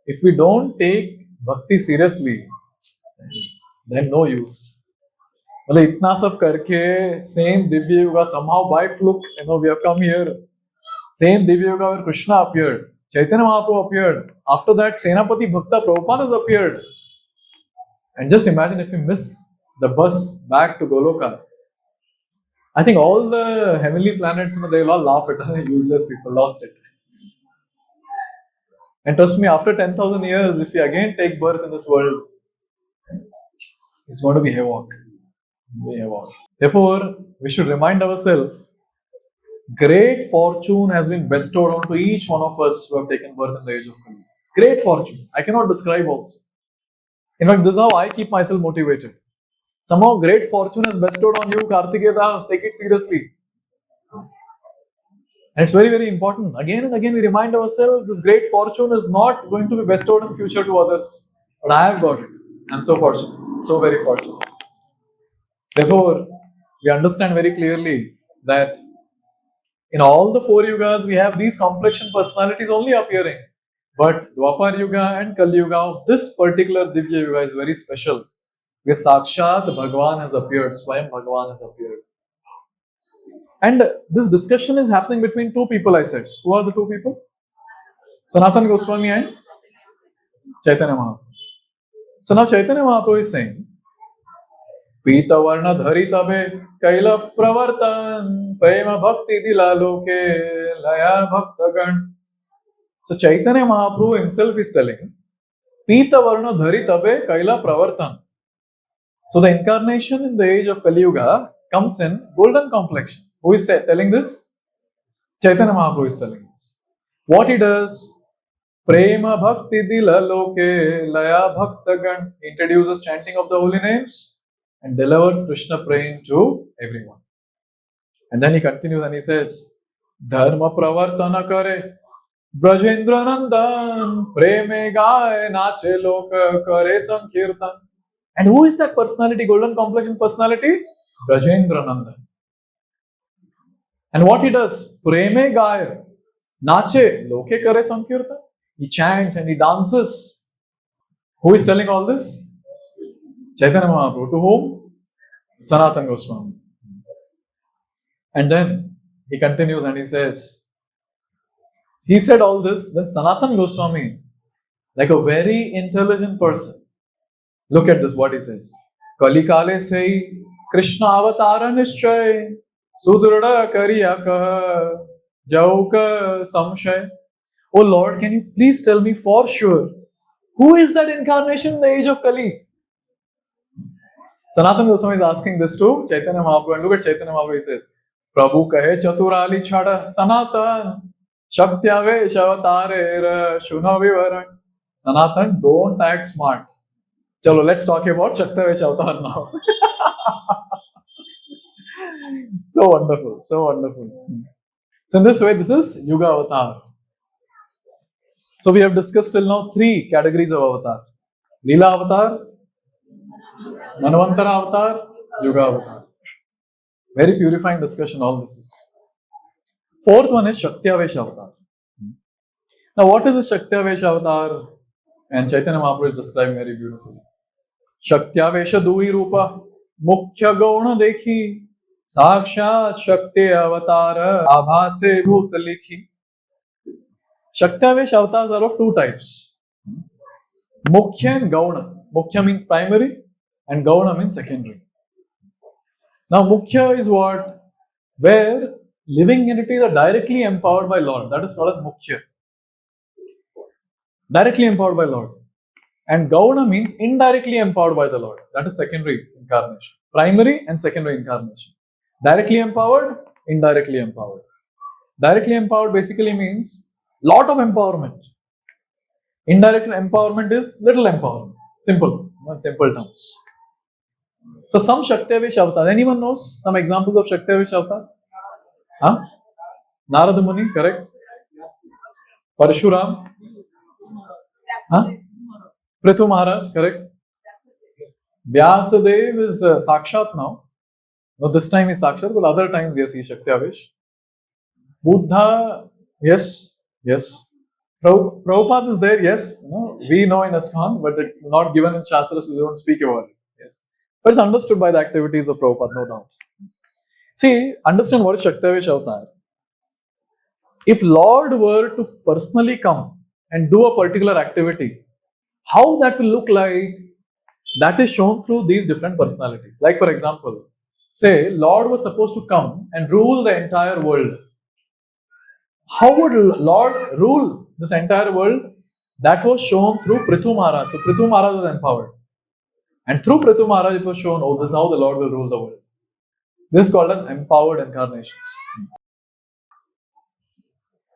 if we don't take bhakti seriously, then no use. Well, itna sab karke, same Divya Yuga, somehow by fluke, we have come here. Same Divya Yuga where Krishna appeared, Chaitanya Mahaprabhu appeared. After that, Senapati Bhakta Prabhupada has appeared. And just imagine if we miss the bus back to Goloka. I think all the heavenly planets, they will all laugh at us, useless people, lost it. And trust me, after 10,000 years, if we again take birth in this world, it's going to be havoc. Therefore, we should remind ourselves, great fortune has been bestowed onto each one of us who have taken birth in the age of Kali. Great fortune. I cannot describe also. In fact, this is how I keep myself motivated. Somehow great fortune has bestowed on you, Kartikeya, take it seriously. And it's very, very important. Again and again we remind ourselves, this great fortune is not going to be bestowed in future to others. But I have got it. I'm so fortunate. So very fortunate. Therefore, we understand very clearly that in all the 4 yugas, we have these complexion personalities only appearing. But Dwapar Yuga and Kali Yuga of this particular Divya Yuga is very special. Where Sakshat Bhagwan has appeared, Swayam Bhagwan has appeared. And this discussion is happening between 2 people, I said. Who are the 2 people? Sanatana Goswami and Chaitanya Mahaprabhu. So now Chaitanya Mahaprabhu is saying, Pita Varna Dhari Tabe Kaila Pravartan Prema Bhakti Dilaloke Laya Bhaktagan. So Chaitanya Mahaprabhu himself is telling, Pita Varna Dhari Tabe Kaila Pravartan. So the incarnation in the age of Kali Yuga comes in golden complexion. Who is telling this? Chaitanya Mahaprabhu is telling this. What he does? Prema Bhakti Dilaloke Laya Bhaktagan. Introduces chanting of the holy names and delivers Krishna praying to everyone. And then he continues and he says, Dharma Pravartana Kare Brajendra Nandan Preme Gaye Nache Loka Kare Sankirtan. And who is that personality, golden complexion personality? Brajendra Nandan. And what he does? Preme Gaye Nache Loke Kare Sankirtan. He chants and he dances. Who is telling all this? Chaitanya Mahaprabhu. To whom? Sanatana Goswami. And then he continues and he says, he said all this, then Sanatana Goswami, like a very intelligent person, look at this, what he says. Kalikale sei Krishna Avatāra nischay Sudrada kariya kaha Jauka samshay. Oh Lord, can you please tell me for sure, who is that incarnation in the age of Kali? Sanatana Goswami is asking this to Chaitanya Mahaprabhu. And look at Chaitanya Mahaprabhu, he says, Prabhu kahe chaturali chhada Sanatan Shaktyavesha Avatāra Shuna Vivaran. Sanatan, don't act smart. Chalo, let's talk about Shaktyavesha Avatāra now. So wonderful, so wonderful. So in this way, this is Yuga Avatar. So we have discussed till now 3 categories of Avatar. Leela Avatar, Manvantara Avatar, Yuga Avatar. Very purifying discussion all this is. 4th one is Shaktyavesha Avatar. Now what is the Shaktyavesha Avatar? And Chaitanya Mahaprabhu is describing very beautifully. Shaktyavesha Dui Rupa Mukhya Gauna Dekhi Sakshat Shakti Avatara Abhase Bhutalikhi. Shaktyavesha avatars are of 2 types. Mukhya and Gauna. Mukhya means primary and Gauna means secondary. Now Mukhya is what? Where living entities are directly empowered by Lord. That is called as Mukhya. Directly empowered by Lord. And Gauna means indirectly empowered by the Lord. That is secondary incarnation. Primary and secondary incarnation. Directly empowered, indirectly empowered. Directly empowered basically means lot of empowerment. Indirect empowerment is little empowerment. Simple, in simple terms. So some Shaktyavesha avatars. Anyone knows some examples of Shaktyavesha avatar? Huh? Narada Muni, correct? Parshuram? Huh? Prithu Maharaj, correct? Vyasadev is Sakshat now. No, this time he's Sakshat, but other times, yes, he's Shaktyavesha. Buddha, yes, yes. Prabhupada is there, yes. We know in ISKCON, but it's not given in Shastra, so we don't speak about it. Yes. But it's understood by the activities of Prabhupada, no doubt. See, understand what is Shaktyavesha Avatar. If Lord were to personally come and do a particular activity, how that will look like, that is shown through these different personalities. Like for example, say Lord was supposed to come and rule the entire world. How would Lord rule this entire world? That was shown through Prithu Maharaj. So Prithu Maharaj was empowered. And through Prithu Maharaj, it was shown, oh, this is how the Lord will rule the world. This is called as empowered incarnations.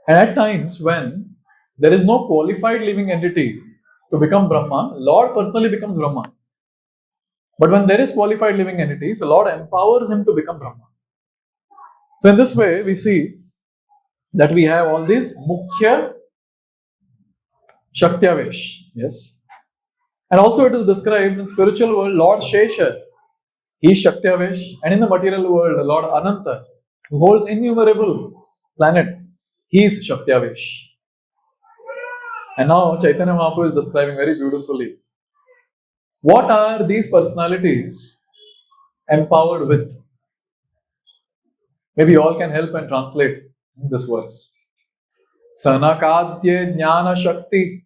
And at times when there is no qualified living entity to become Brahma, Lord personally becomes Brahma. But when there is qualified living entity, so Lord empowers him to become Brahma. So in this way, we see that we have all these Mukhya Shaktyavesha. Yes. And also it is described in spiritual world, Lord Shesha, he is Shaktyavesha. And in the material world, Lord Ananta, who holds innumerable planets, he is Shaktyavesha. And now Chaitanya Mahaprabhu is describing very beautifully what are these personalities empowered with. Maybe you all can help and translate this verse. Sanakadye Jnana Shakti,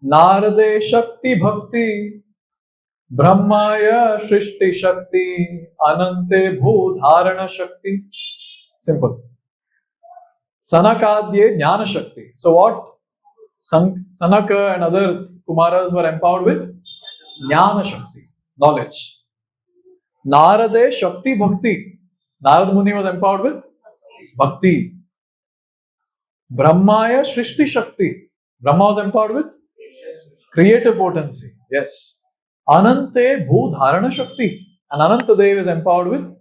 Narade Shakti Bhakti, Brahmaya Shrishti Shakti, Anante Bhudharana Shakti. Simple. Sanakadye Jnana Shakti. So what? Sanaka and other Kumaras were empowered with Jnana Shakti, knowledge. Narade Shakti Bhakti. Narad Muni was empowered with Bhakti. Brahmaya Shrishti Shakti. Brahma was empowered with creative potency. Yes. Anante Bhudharana Shakti. And Anantadev is empowered with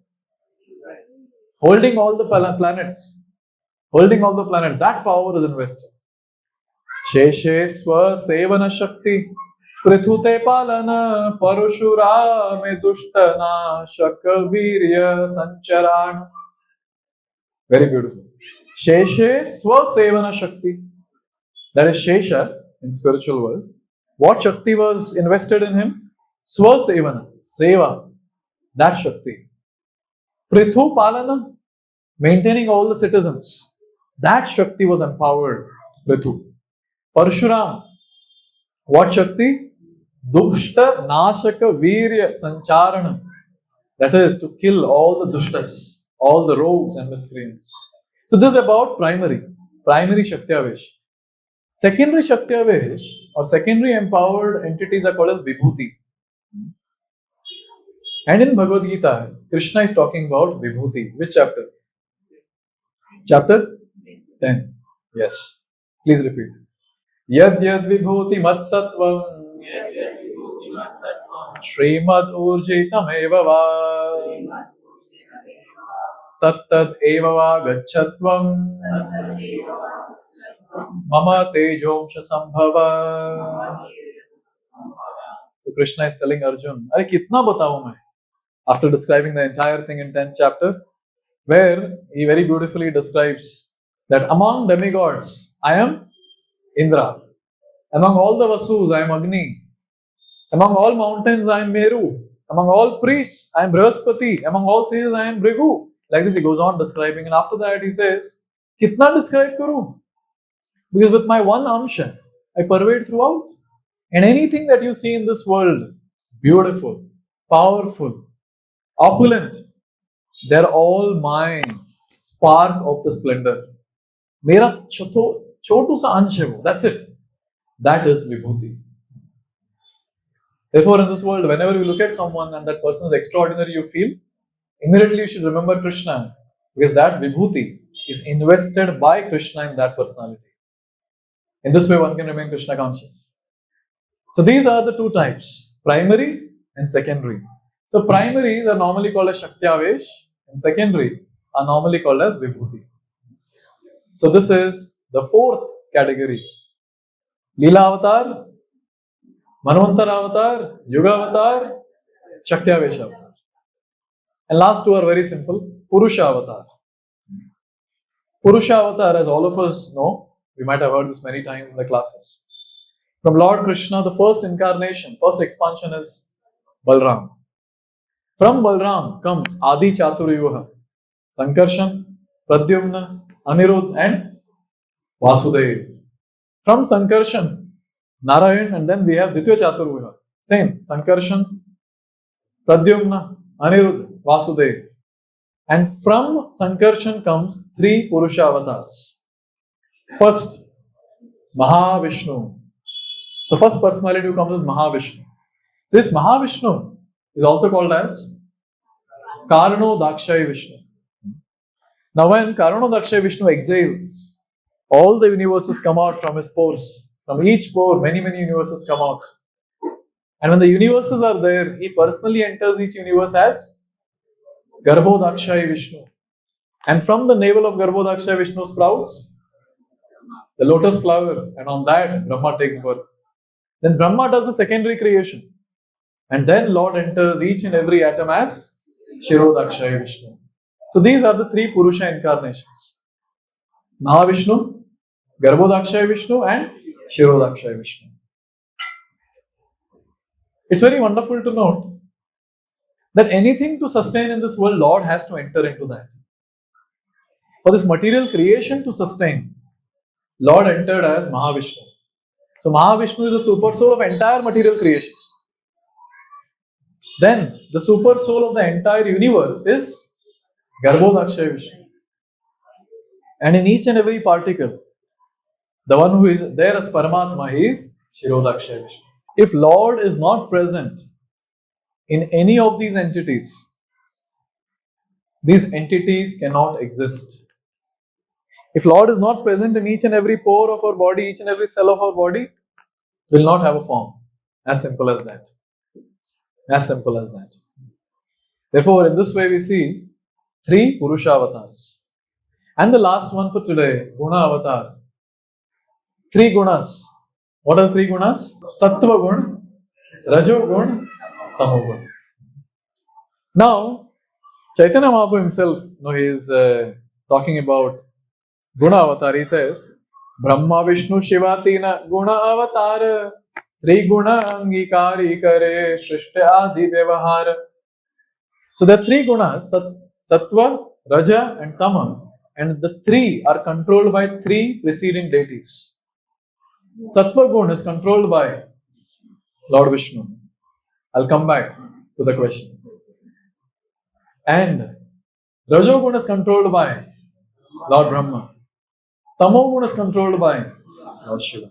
holding all the planets. Holding all the planets. That power is invested. Sheshe Swa Sevana Shakti. Prithute Palana Parushurame Dushtana Shakavirya Sancharana. Very beautiful. Sheshe Swa Sevana Shakti. That is Shesha in spiritual world. What Shakti was invested in him? Swa Sevana, Seva. That Shakti. Prithu Palana, maintaining all the citizens. That Shakti was empowered. Prithu. Parshuram, what Shakti? Dushta Nashaka Virya Sancharana. That is to kill all the dushtas, all the rogues and miscreants. So this is about primary Shaktyavesha. Secondary Shaktyavesha or secondary empowered entities are called as Vibhuti. And in Bhagavad Gita, Krishna is talking about Vibhuti. Which chapter? Chapter 10. Yes. Please repeat. Yad yad vibhuti mat sattvam Srimad urjitam eva va tattad evava gachatvam mama tejomsha sambhava. So Krishna is telling Arjun, अरे कितना बताऊं मैं? After describing the entire thing in 10th chapter, where he very beautifully describes that among demigods, I am Indra. Among all the Vasus, I am Agni. Among all mountains, I am Meru. Among all priests, I am Brihaspati. Among all sages, I am Bhrigu. Like this, he goes on describing, and after that, he says, "Kitna describe karu?" Because with my one amsha, I pervade throughout. And anything that you see in this world, beautiful, powerful, opulent, they're all my spark of the splendor. मेरा छोटू सा अंश है वो. That's it. That is vibhuti. Therefore, in this world, whenever you look at someone and that person is extraordinary, you feel, immediately you should remember Krishna, because that vibhuti is invested by Krishna in that personality. In this way, one can remain Krishna conscious. So these are the two types, primary and secondary. So primaries are normally called as Shaktyavesha, and secondary are normally called as vibhuti. So this is the fourth category. Leela Avatar, Manvantara Avatar, Yuga Avatar, Shaktyavesha Avatar. And last two are very simple. Purusha Avatar. Purusha Avatar, as all of us know, we might have heard this many times in the classes. From Lord Krishna, the first incarnation, first expansion is Balram. From Balram comes Adi Chaturyuga, Sankarshan, Pradyumna, Anirudh and Vasudeva. From Sankarshan, Narayan, and then we have Ditya Chaturvyuha. Same, Sankarshan, Pradyumna, Anirudh, Vasudeva. And from Sankarshan comes three Purusha avatars. First, Mahavishnu. So first personality who comes is Mahavishnu. So this Mahavishnu is also called as Karno Dakshay Vishnu. Now when Karno Dakshay Vishnu exhales, all the universes come out from his pores. From each pore, many universes come out. And when the universes are there, he personally enters each universe as Garbho Dakshay Vishnu. And from the navel of Garbho Dakshay Vishnu sprouts the lotus flower, and on that Brahma takes birth. Then Brahma does the secondary creation. And then Lord enters each and every atom as Shirodakshay Vishnu. So these are the three Purusha incarnations. Mahavishnu, Garbhodakshay Vishnu and Shirodakshay Vishnu. It's very wonderful to note that anything to sustain in this world, Lord has to enter into that. For this material creation to sustain, Lord entered as Mahavishnu. So Mahavishnu is the super soul of entire material creation. Then the super soul of the entire universe is Garbhodakshay Vishnu. And in each and every particle, the one who is there as Paramatma is Shirodakshay Vishnu. If Lord is not present in any of these entities cannot exist. If Lord is not present in each and every pore of our body, each and every cell of our body, will not have a form. As simple as that. As simple as that. Therefore, in this way we see three Purusha avatars. And the last one for today, Guna avatar. Three gunas. What are the three gunas? Sattva gun, Rajo gun, Tamo gun. Now, Chaitanya Mahaprabhu himself, he is talking about Guna avatar. He says, Brahma Vishnu Shivatina Guna avatar Sri Guna Angikari Kare Shrishti Adi Vyavahara. So there are three gunas, Sattva, Raja and Tama, and the three are controlled by three preceding deities. Sattva Guna is controlled by Lord Vishnu. I'll come back to the question. And Rajo Guna is controlled by Lord Brahma. Tamo Guna is controlled by Lord Shiva.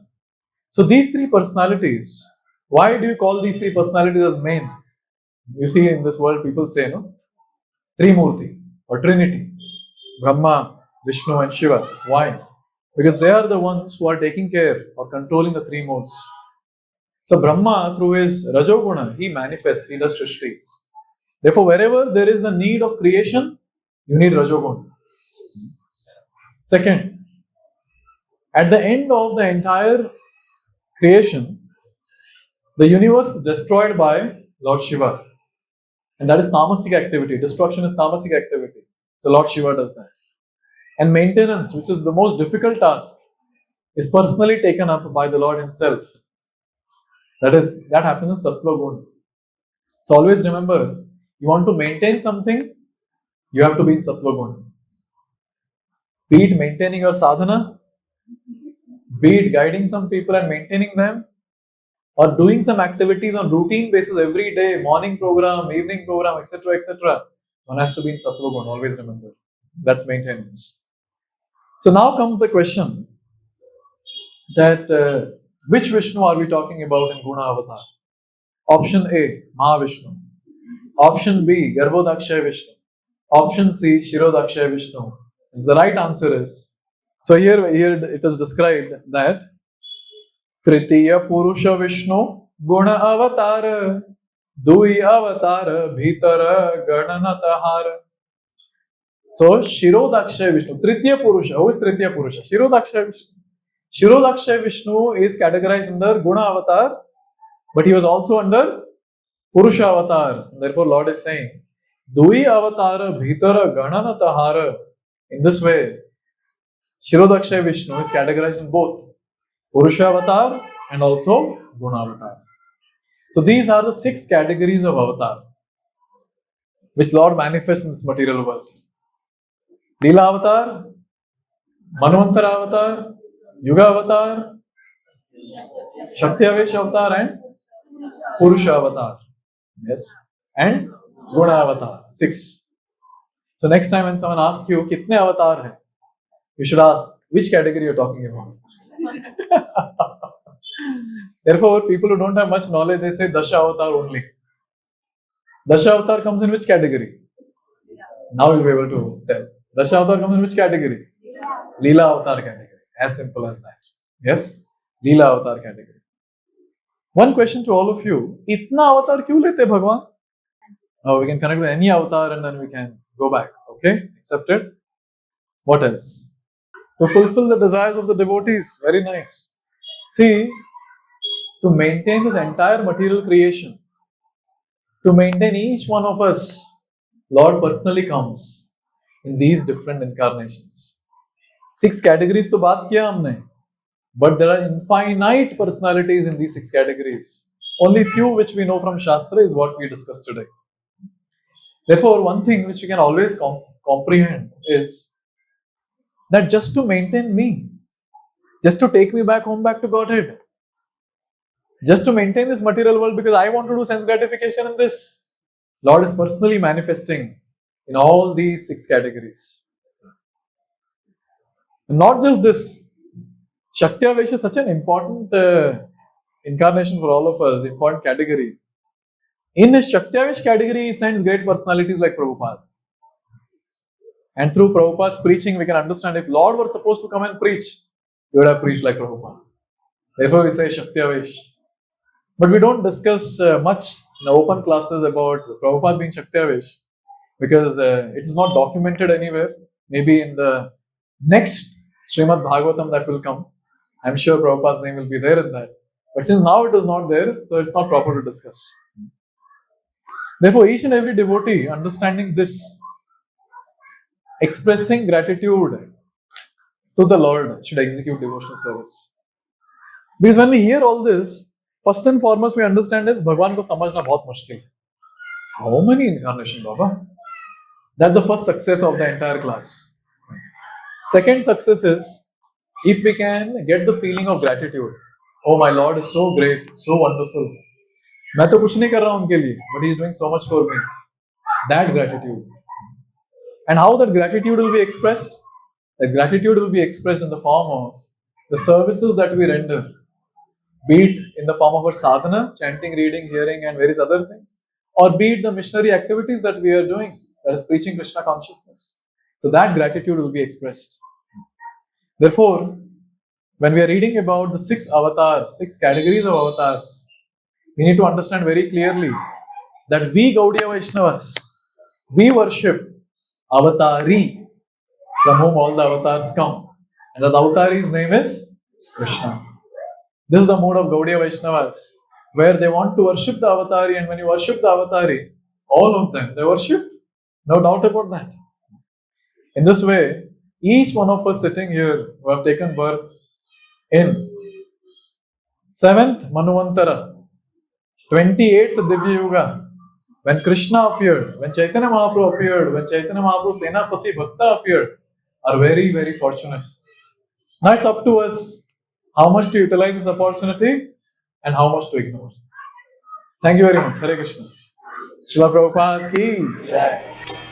So these three personalities, why do you call these three personalities as main? You see in this world people say, no? Trimurti or Trinity. Brahma, Vishnu and Shiva. Why? Because they are the ones who are taking care or controlling the three modes. So Brahma, through his Rajoguna, he manifests, he does Srishti. Therefore, wherever there is a need of creation, You need Rajogun. Second, at the end of the entire creation, the universe is destroyed by Lord Shiva. And that is tamasic activity. Destruction is tamasic activity. So Lord Shiva does that. And maintenance, which is the most difficult task, is personally taken up by the Lord Himself. That happens in Sattva Guna. So always remember, you want to maintain something, you have to be in Sattva Guna. Be it maintaining your sadhana, be it guiding some people and maintaining them, or doing some activities on routine basis every day, morning program, evening program, etc., etc. One has to be in Sattva Guna, always remember. That's maintenance. So now comes the question that which Vishnu are we talking about in Guna Avatar? Option A, Mahavishnu. Option B, Garbhodakshay Vishnu. Option C, Shirodakshay Vishnu. The right answer is, so here it is described that Tritiya Purusha Vishnu Guna Avatāra Dui Avatāra Bhitara Gananatahara. So Shirodakshay Vishnu, Tritiya Purusha. Who is Tritiya Purusha? Shirodakshay Vishnu. Shirodakshay Vishnu is categorized under Guna Avatar, but he was also under Purusha Avatar. Therefore, Lord is saying, Dui Avatara Bhitara Gananatahara. In this way, Shirodakshay Vishnu is categorized in both Purusha Avatar and also Guna Avatar. So these are the 6 categories of Avatar which Lord manifests in this material world. Leela Avatar, Manvantara Avatar, Yuga Avatar, Shaktyavesha Avatar and Purusha Avatar. Yes. And Guna Avatar. 6. So next time when someone asks you, kitne avatar hai? You should ask, which category you're talking about. Therefore, people who don't have much knowledge, they say Dasha Avatar only. Dasha Avatar comes in which category? Now you'll be able to tell. Dasha Avatar comes in which category? Leela Avatar category. As simple as that. Yes? Leela Avatar category. One question to all of you. Itna avatar kyun lete Bhagwan? Oh, we can connect with any avatar and then we can go back. Okay? Accepted? What else? To fulfill the desires of the devotees. Very nice. See, to maintain this entire material creation, to maintain each one of us, Lord personally comes in these different incarnations. 6 categories to baat kiya humne. But there are infinite personalities in these 6 categories. Only few which we know from Shastra is what we discussed today. Therefore, one thing which we can always comprehend is that just to maintain me, just to take me back home, back to Godhead, just to maintain this material world because I want to do sense gratification in this, Lord is personally manifesting in all these 6 categories. And not just this, Shaktyavesha is such an important incarnation for all of us, important category. In his Shaktyavesha category, he sends great personalities like Prabhupada. And through Prabhupada's preaching, we can understand if Lord were supposed to come and preach, he would have preached like Prabhupada. Therefore, we say Shaktyavesha. But we don't discuss much in the open classes about Prabhupada being Shaktyavesha because it is not documented anywhere. Maybe in the next Srimad Bhagavatam that will come, I'm sure Prabhupada's name will be there in that. But since now it is not there, so it's not proper to discuss. Therefore, each and every devotee understanding this, expressing gratitude to the Lord should execute devotional service. Because when we hear all this, first and foremost we understand is Bhagwan ko samajhna bahut mushkil hai. How many incarnations, Baba? That's the first success of the entire class. Second success is if we can get the feeling of gratitude. Oh, my Lord is so great, so wonderful. मैं तो कुछ नहीं कर रहा हूँ उनके लिए, but He is doing so much for me. That gratitude. And how that gratitude will be expressed? That gratitude will be expressed in the form of the services that we render. Be it in the form of our sadhana, chanting, reading, hearing and various other things. Or be it the missionary activities that we are doing, that is preaching Krishna consciousness. So that gratitude will be expressed. Therefore, when we are reading about the 6 avatars, 6 categories of avatars, we need to understand very clearly that we Gaudiya Vaishnavas, we worship Avatari, from whom all the avatars come. And the Avatari's name is Krishna. This is the mood of Gaudiya Vaishnavas, where they want to worship the Avatari, and when you worship the Avatari, all of them, they worship, no doubt about that. In this way, each one of us sitting here who have taken birth in 7th Manvantara, 28th Divya Yuga, when Krishna appeared, when Chaitanya Mahaprabhu appeared, when Chaitanya Mahaprabhu Senapati Bhakta appeared, are very, very fortunate. Now it's up to us how much to utilize this opportunity and how much to ignore. Thank you very much. Hare Krishna. Srila Prabhupada ki Jai.